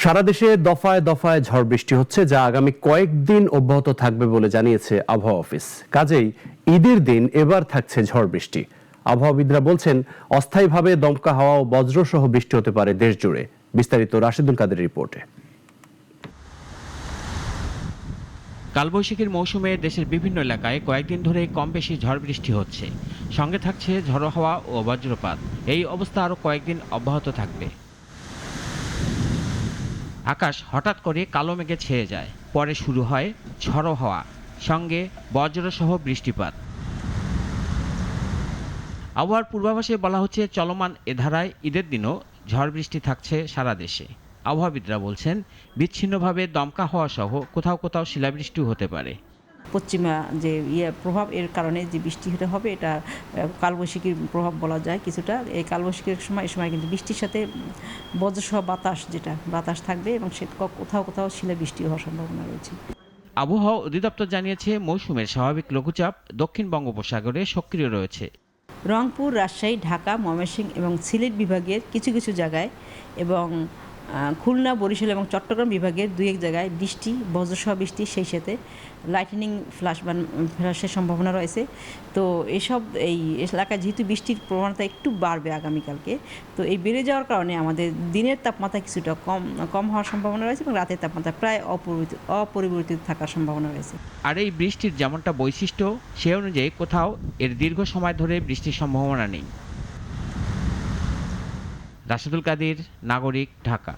সারা দেশে দফায় দফায় ঝড় বৃষ্টি হচ্ছে, যা আগামী কয়েকদিন অব্যাহত থাকবে বলে জানিয়েছে আবহাওয়া অফিস। কাজেই ঈদের দিন এবার থাকছে ঝড় বৃষ্টি। আবহাওয়াবিদরা বলছেন, অস্থায়ীভাবে দমকা হাওয়া ও বজ্রসহ বৃষ্টি হতে পারে দেশ জুড়ে। বিস্তারিত রাশিদুল কাদের রিপোর্টে। কালবৈশাখীর মৌসুমে দেশের বিভিন্ন এলাকায় কয়েকদিন ধরে কম বেশি ঝড় বৃষ্টি হচ্ছে, সঙ্গে থাকছে ঝড়ো হাওয়া ও বজ্রপাত। এই অবস্থা আরও কয়েকদিন অব্যাহত থাকবে। আকাশ হঠাৎ করে কালো মেঘে ছেয়ে যায়, পরে শুরু হয় ঝড়ো হাওয়া, সঙ্গে বজ্রসহ বৃষ্টিপাত। আবহাওয়ার পূর্বাভাসে বলা হচ্ছে, চলমান এ ধারায় ঈদের দিনও ঝড় বৃষ্টি থাকছে সারা দেশে। আবহাওয়াবিদরা বলছেন, বিচ্ছিন্নভাবে দমকা হাওয়া সহ কোথাও কোথাও শিলাবৃষ্টিও হতে পারে। পশ্চিমা যে প্রভাব, এর কারণে যে বৃষ্টি হবে, এটা কালবৈশাখীর প্রভাব বলা যায় কিছুটা। এই কালবৈশাখীর এই সময় কিন্তু বৃষ্টির সাথে বজ্রসহ বাতাস থাকবে এবং সে কোথাও কোথাও শিলাবৃষ্টি হওয়ার সম্ভাবনা রয়েছে। আবহাওয়া অধিদপ্তর জানিয়েছে, মৌসুমের স্বাভাবিক লঘুচাপ দক্ষিণ বঙ্গোপসাগরে সক্রিয় রয়েছে। রংপুর, রাজশাহী, ঢাকা, ময়মনসিংহ এবং সিলেট বিভাগের কিছু কিছু জায়গায় এবং খুলনা, বরিশাল এবং চট্টগ্রাম বিভাগের দুই এক জায়গায় বৃষ্টি, বজ্রসহ বৃষ্টি, সেই সাথে লাইটনিং ফ্ল্যাশের সম্ভাবনা রয়েছে। তো এই এলাকায় যেহেতু বৃষ্টির প্রবণতা একটু বাড়বে আগামীকালকে, তো এই বেড়ে যাওয়ার কারণে আমাদের দিনের তাপমাত্রা কিছুটা কম হওয়ার সম্ভাবনা রয়েছে এবং রাতের তাপমাত্রা প্রায় অপরিবর্তিত থাকার সম্ভাবনা রয়েছে। আর এই বৃষ্টির যেমনটা বৈশিষ্ট্য, সে অনুযায়ী কোথাও এর দীর্ঘ সময় ধরে বৃষ্টির সম্ভাবনা নেই। রাশিদুল কাদের, নাগরিক, ঢাকা।